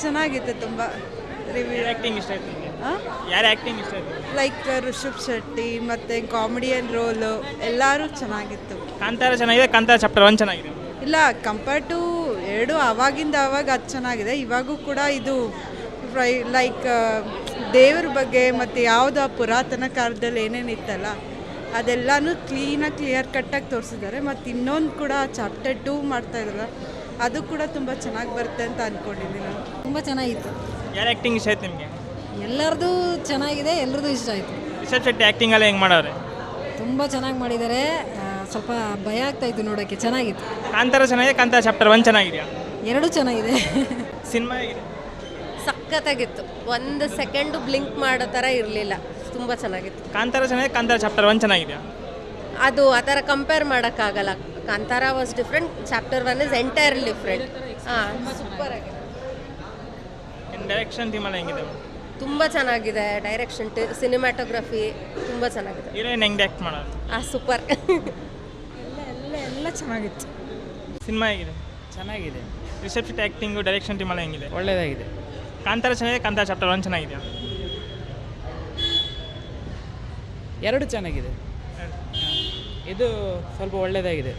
ಚೆನ್ನಾಗಿತ್ತು ತುಂಬ review. Acting ಇಷ್ಟ ಆಯ್ತು ನಿಮಗೆ? ಯಾರು ಆ್ಯಕ್ಟಿಂಗ್ ಇಷ್ಟ ಆಯ್ತು? ಲೈಕ್ ಋಷಭ್ ಶೆಟ್ಟಿ ಮತ್ತು ಕಾಮಿಡಿಯನ್ ರೋಲು ಎಲ್ಲರೂ ಚೆನ್ನಾಗಿತ್ತು. ಕಾಂತಾರ ಚೆನ್ನಾಗಿದೆ, ಕಾಂತಾರ ಚಾಪ್ಟರ್ 1 ಚೆನ್ನಾಗಿದೆ. ಇಲ್ಲ, ಕಂಪೇರ್ ಟು ಎರಡು ಅವಾಗಿಂದ ಅವಾಗ ಅದು ಚೆನ್ನಾಗಿದೆ. ಇವಾಗೂ ಕೂಡ ಇದು ಲೈಕ್ ದೇವ್ರ ಬಗ್ಗೆ ಮತ್ತು ಯಾವುದು ಆ ಪುರಾತನ ಕಾಲದಲ್ಲಿ ಏನೇನಿತ್ತಲ್ಲ ಅದೆಲ್ಲನೂ ಕ್ಲಿಯರ್ ಕಟ್ಟಾಗಿ ತೋರಿಸಿದ್ದಾರೆ. ಮತ್ತು ಇನ್ನೊಂದು ಕೂಡ ಚಾಪ್ಟರ್ 2 ಮಾಡ್ತಾ ಇದ್ದಾರೆ, ಅದು ಕೂಡ ತುಂಬ ಚೆನ್ನಾಗಿ ಬರುತ್ತೆ ಅಂತ ಅಂದ್ಕೊಂಡಿದ್ದೀನಿ ನಾನು. ತುಂಬ ಚೆನ್ನಾಗಿತ್ತು. ಯಾರು ಆ್ಯಕ್ಟಿಂಗ್ ಇಷ್ಟ ಆಯ್ತು ನಿಮಗೆ? ಎಲ್ಲರದು ಚೆನ್ನಾಗಿದೆ, ಎಲ್ಲರದು ಇಷ್ಟ ಆಯಿತು. ರಿಷಬ್ ಶೆಟ್ಟಿ ಆ್ಯಕ್ಟಿಂಗ್ ಎಲ್ಲ ಹೆಂಗೆ ಮಾಡವ್ರೆ? ತುಂಬ ಚೆನ್ನಾಗಿ ಮಾಡಿದ್ದಾರೆ. ಸ್ವಲ್ಪ ಭಯ ಆಗ್ತಾಯಿತ್ತು ನೋಡೋಕ್ಕೆ. ಚೆನ್ನಾಗಿತ್ತು. ಕಾಂತಾರ ಚೆನ್ನಾಗಿದೆ, ಕಾಂತಾರ ಚಾಪ್ಟರ್ 1 ಚೆನ್ನಾಗಿದೆಯಾ? ಎರಡೂ ಚೆನ್ನಾಗಿದೆ. ಸಿನಿಮಾ ಹೇಗಿದೆ? ಸಖತ್ತಾಗಿತ್ತು. ಒಂದು ಸೆಕೆಂಡು ಬ್ಲಿಂಕ್ ಮಾಡೋ ಥರ ಇರಲಿಲ್ಲ. ತುಂಬ ಚೆನ್ನಾಗಿತ್ತು. ಕಾಂತಾರ ಚೆನ್ನಾಗಿದೆ, ಕಾಂತಾರ ಚಾಪ್ಟರ್ 1 ಚೆನ್ನಾಗಿದೆಯಾ? ಅದು ಆ ಥರ ಕಂಪೇರ್ ಮಾಡೋಕ್ಕಾಗಲ್ಲ. Kantara was different, chapter 1 is entirely different. Super ಆಗಿದೆ. ಡೈರೆಕ್ಷನ್ ಟೀಮ್ ಎಲ್ಲ ಹೆಂಗಿದೆ? ತುಂಬ ಚೆನ್ನಾಗಿದೆ. ಡೈರೆಕ್ಷನ್, ಸಿನಿಮ್ಯಾಟೋಗ್ರಫಿ ತುಂಬ ಚೆನ್ನಾಗಿದೆ. ಹೀರೋಯಿನ್ ಹೆಂಗೆ ಆ್ಯಕ್ಟ್ ಮಾಡೋದು? ಸೂಪರ್. ಎಲ್ಲ ಚೆನ್ನಾಗಿತ್ತು. ಸಿನಿಮಾ ಹೇಗಿದೆ? ಚೆನ್ನಾಗಿದೆ. Rishab Shetty acting, direction team ಎಲ್ಲ ಹೆಂಗಿದೆ? ಒಳ್ಳೆಯದಾಗಿದೆ. ಕಾಂತಾರ ಚೆನ್ನಾಗಿದೆ, ಕಾಂತಾರ ಚಾಪ್ಟರ್ 1 ಚೆನ್ನಾಗಿದೆಯಾ? ಎರಡು ಚೆನ್ನಾಗಿದೆ. ಇದು ಸ್ವಲ್ಪ ಒಳ್ಳೆಯದಾಗಿದೆ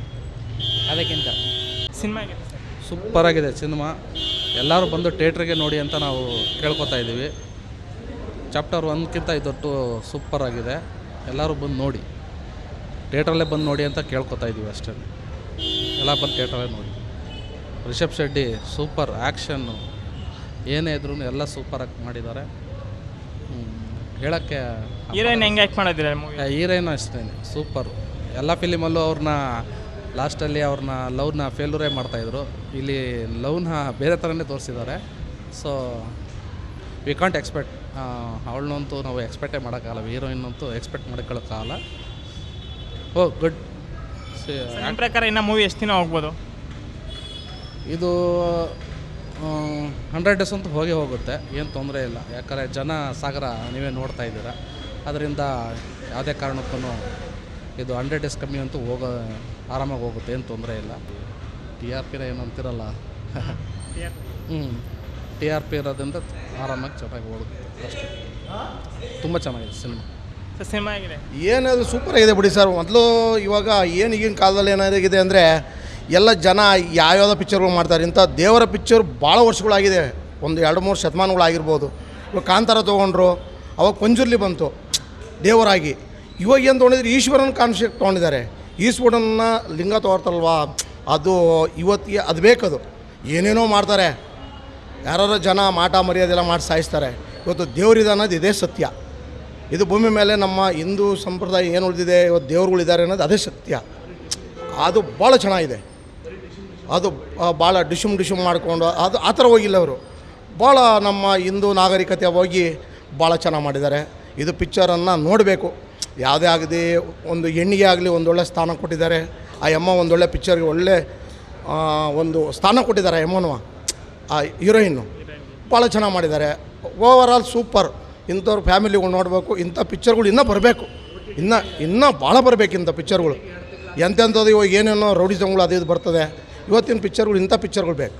ಅದಕ್ಕಿಂತ. ಸಿನಿಮಾ ಹೇಗಿದೆ? ಸೂಪರ್ ಆಗಿದೆ ಸಿನಿಮಾ. ಎಲ್ಲರೂ ಬಂದು ಥಿಯೇಟ್ರಿಗೆ ನೋಡಿ ಅಂತ ನಾವು ಕೇಳ್ಕೊತಾ ಇದ್ದೀವಿ. ಚಾಪ್ಟರ್ 1ಕ್ಕಿಂತ ಇದೊಟ್ಟು ಸೂಪರ್ ಆಗಿದೆ. ಎಲ್ಲರೂ ಬಂದು ನೋಡಿ, ಥಿಯೇಟ್ರಲ್ಲೇ ಬಂದು ನೋಡಿ ಅಂತ ಕೇಳ್ಕೊತಾ ಇದ್ದೀವಿ ಅಷ್ಟೇ. ಎಲ್ಲ ಬಂದು ಥಿಯೇಟ್ರಲ್ಲೇ ನೋಡಿ. ರಿಷಬ್ ಶೆಟ್ಟಿ ಸೂಪರ್, ಆ್ಯಕ್ಷನ್ನು ಏನೇ ಇದ್ರೂ ಎಲ್ಲ ಸೂಪರಾಗಿ ಮಾಡಿದ್ದಾರೆ. ಹೇಳೋಕ್ಕೆ ಹೀರೋಯಿನ್ ಹೆಂಗೆ ಆ್ಯಕ್ಟ್ ಮಾಡೋದಿಲ್ಲ ಮೂವಿ? ಹೀರೋಯಿನ್ ಅಷ್ಟೇ ಸೂಪರ್. ಎಲ್ಲ ಫಿಲಿಮಲ್ಲೂ ಅವ್ರನ್ನ ಲಾಸ್ಟಲ್ಲಿ ಅವ್ರನ್ನ ಲವ್ನ ಫೇಲ್ಯೂರೇ ಮಾಡ್ತಾಯಿದ್ರು. ಇಲ್ಲಿ ಲವ್ನ ಬೇರೆ ಥರನೇ ತೋರಿಸಿದ್ದಾರೆ. ಸೊ ವಿ ಕಾಂಟ್ ಎಕ್ಸ್ಪೆಕ್ಟ್, ಅವಳನ್ನಂತೂ ನಾವು ಎಕ್ಸ್ಪೆಕ್ಟೇ ಮಾಡೋಕ್ಕಾಗಲ್ಲ. ಹೀರೋಯಿನ್ ಅಂತೂ ಎಕ್ಸ್ಪೆಕ್ಟ್ ಮಾಡ್ಕೊಳ್ಳೋಕ್ಕಾಗಲ್ಲ. ಓ ಗುಡ್. ನನ್ನ ಪ್ರಕಾರ ಇನ್ನು ಮೂವಿ ಎಷ್ಟು ದಿನ ಹೋಗ್ಬೋದು? ಇದು 100 ಡೇಸ್ ಅಂತೂ ಹೋಗೇ ಹೋಗುತ್ತೆ, ಏನು ತೊಂದರೆ ಇಲ್ಲ. ಯಾಕಂದರೆ ಜನ ಸಾಗರ ನೀವೇ ನೋಡ್ತಾ ಇದ್ದೀರಾ. ಅದರಿಂದ ಯಾವುದೇ ಕಾರಣಕ್ಕೂ ಇದು 100 ಡೇಸ್ ಕಮ್ಮಿ ಅಂತೂ ಆರಾಮಾಗಿ ಹೋಗುತ್ತೆ, ಏನು ತೊಂದರೆ ಇಲ್ಲ. TRP ಏನು ಅಂತಿರಲ್ಲ, TRP ಇರೋದ್ರಿಂದ ಆರಾಮಾಗಿ ಚೆನ್ನಾಗಿ ಓಡುತ್ತೆ ಅಷ್ಟೇ. ತುಂಬ ಚೆನ್ನಾಗಿದೆ ಸಿನಿಮಾ. ಸಿನಿಮಾ ಆಗಿದೆ? ಏನದು ಸೂಪರ್ ಆಗಿದೆ ಬಿಡಿ ಸರ್. ಮೊದಲು ಇವಾಗ ಏನು ಈಗಿನ ಕಾಲದಲ್ಲಿ ಏನಾಗಿದೆ ಅಂದರೆ ಎಲ್ಲ ಜನ ಯಾವ್ಯಾವುದೋ ಪಿಕ್ಚರ್ಗಳು ಮಾಡ್ತಾರೆ. ಇಂಥ ದೇವರ ಪಿಕ್ಚರ್ ಭಾಳ ವರ್ಷಗಳಾಗಿದೆ, ಒಂದು 2-3 ಶತಮಾನಗಳಾಗಿರ್ಬೋದು. ಇವಾಗ ಕಾಂತಾರ ತೊಗೊಂಡ್ರು, ಅವಾಗ ಪಂಜುರ್ಲಿ ಬಂತು ದೇವರಾಗಿ. ಇವಾಗ ಏನು ತೊಗೊಂಡಿದ್ರೆ ಈಶ್ವರನ ಕಾನ್ಸೆಪ್ಟ್ ತೊಗೊಂಡಿದ್ದಾರೆ. ಈಶ್ವರನ ಲಿಂಗ ತೋರ್ತಲ್ವಾ, ಅದು ಇವತ್ತಿಗೆ ಅದು ಬೇಕದು. ಏನೇನೋ ಮಾಡ್ತಾರೆ, ಯಾರು ಜನ ಮಾಟ ಮರ್ಯಾದೆಲ್ಲ ಮಾಡಿ ಸಾಯಿಸ್ತಾರೆ. ಇವತ್ತು ದೇವರಿದೆ ಅನ್ನೋದು ಇದೇ ಸತ್ಯ. ಇದು ಭೂಮಿ ಮೇಲೆ ನಮ್ಮ ಹಿಂದೂ ಸಂಪ್ರದಾಯ ಏನು ಉಳಿದಿದೆ, ಇವತ್ತು ದೇವ್ರುಗಳಿದ್ದಾರೆ ಅನ್ನೋದು ಅದೇ ಸತ್ಯ. ಅದು ಭಾಳ ಚೆನ್ನಾಗಿದೆ. ಅದು ಭಾಳ ಡಿಶುಮ್ ಮಾಡಿಕೊಂಡು ಅದು ಆ ಥರ ಹೋಗಿಲ್ಲ ಅವರು. ಭಾಳ ನಮ್ಮ ಹಿಂದೂ ನಾಗರಿಕತೆ ಹೋಗಿ ಭಾಳ ಚೆನ್ನಾಗಿ ಮಾಡಿದ್ದಾರೆ. ಇದು ಪಿಕ್ಚರನ್ನು ನೋಡಬೇಕು. ಯಾವುದೇ ಆಗದೆ ಒಂದು ಹೆಣ್ಣಿಗೆ ಆಗಲಿ ಒಂದೊಳ್ಳೆ ಸ್ಥಾನ ಕೊಟ್ಟಿದ್ದಾರೆ. ಆ ಅಮ್ಮ ಒಂದೊಳ್ಳೆ ಪಿಕ್ಚರ್ಗೆ ಒಳ್ಳೆ ಒಂದು ಸ್ಥಾನ ಕೊಟ್ಟಿದ್ದಾರೆ. ಅಮ್ಮನೂ ಆ ಹೀರೋಯಿನ್ನು ಭಾಳ ಚೆನ್ನಾಗಿ ಮಾಡಿದ್ದಾರೆ. Overall super. ಇಂಥವ್ರ ಫ್ಯಾಮಿಲಿಗಳು ನೋಡಬೇಕು. ಇಂಥ ಪಿಕ್ಚರ್ಗಳು ಇನ್ನೂ ಬರಬೇಕು, ಇನ್ನೂ ಭಾಳ ಬರಬೇಕು ಇಂಥ ಪಿಕ್ಚರ್ಗಳು. ಎಂತೆಂಥದ್ದು ಇವಾಗ ಏನೇನೋ ರೌಡಿಸಮ್ಗಳು ಅದು ಇದು ಬರ್ತದೆ. ಇವತ್ತಿನ ಪಿಕ್ಚರ್ಗಳು ಇಂಥ ಪಿಕ್ಚರ್ಗಳು ಬೇಕು.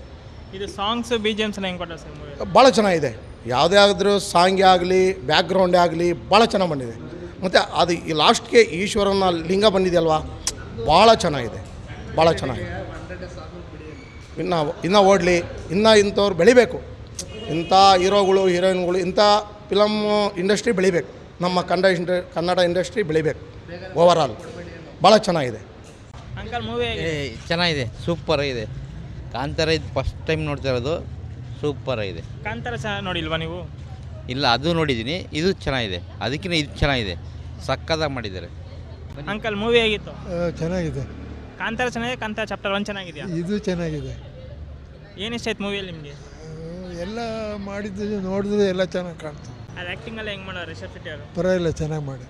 ಇದು ಸಾಂಗ್ಸ್ BGMs ಹೆಂಗೆ ಕೊಟ್ಟ ಸರ್ ಮೂವಿ? ಭಾಳ ಚೆನ್ನಾಗಿದೆ. ಯಾವುದೇ ಆದರೂ ಸಾಂಗೇ ಆಗಲಿ, ಬ್ಯಾಕ್ಗ್ರೌಂಡೇ ಆಗಲಿ ಭಾಳ ಚೆನ್ನಾಗಿ ಬಂದಿದೆ. ಮತ್ತು ಅದು ಈ ಲಾಸ್ಟ್ಗೆ ಈಶ್ವರನ ಲಿಂಗ ಬಂದಿದೆಯಲ್ವಾ, ಭಾಳ ಚೆನ್ನಾಗಿದೆ, ಭಾಳ ಚೆನ್ನಾಗಿದೆ. ಇನ್ನೂ ಓಡಲಿ, ಇನ್ನೂ ಇಂಥವ್ರು ಬೆಳಿಬೇಕು. ಇಂಥ ಹೀರೋಗಳು, ಹೀರೋಯಿನ್ಗಳು, ಇಂಥ ಫಿಲಮ್ ಇಂಡಸ್ಟ್ರಿ ಬೆಳಿಬೇಕು. ನಮ್ಮ ಕನ್ನಡ ಇಂಡಸ್ಟ್ರಿ ಬೆಳಿಬೇಕು. ಓವರಾಲ್ ಭಾಳ ಚೆನ್ನಾಗಿದೆ. ಅಂಕಲ್ ಮೂವಿ ಚೆನ್ನಾಗಿದೆ, ಸೂಪರ್ ಆಗಿದೆ. ಕಾಂತಾರ ಇದು ಫಸ್ಟ್ ಟೈಮ್ ನೋಡ್ತಾ ಇರೋದು, ಸೂಪರ್ ಆಗಿದೆ. ಕಾಂತಾರ ನೋಡಿಲ್ವಾ ನೀವು? ಇಲ್ಲ, ಅದು ನೋಡಿದ್ದೀನಿ. ಇದು ಚೆನ್ನಾಗಿದೆ, ಅದಕ್ಕಿಂತ ಇದು ಚೆನ್ನಾಗಿದೆ, ಸಕ್ಕತ್ತಾಗಿ ಮಾಡಿದ್ದಾರೆ. ಅಂಕಲ್ ಮೂವಿ ಹೇಗಿತ್ತು? ಚೆನ್ನಾಗಿದೆ. ಕಾಂತಾರ ಚೆನ್ನಾಗಿದೆ, ಕಾಂತಾರ ಚಾಪ್ಟರ್ 1 ಚೆನ್ನಾಗಿದೆಯಾ? ಇದು ಚೆನ್ನಾಗಿದೆ. ಏನು ಇಷ್ಟ ಆಯ್ತು ಮೂವಿಯಲ್ಲಿ ನಿಮಗೆ? ಎಲ್ಲ ಮಾಡಿದ್ದು ನೋಡಿದ್ರೆ ಎಲ್ಲ ಚೆನ್ನಾಗಿ ಕಾಣ್ತದೆ. ಅದು ಆ್ಯಕ್ಟಿಂಗ್ ಎಲ್ಲ ಹೆಂಗೆ ಮಾಡೋರು ರಿಷಬ್ ಶೆಟ್ಟಿ ಅವರು? ಪರವಾಗಿಲ್ಲ, ಚೆನ್ನಾಗಿ ಮಾಡಿ.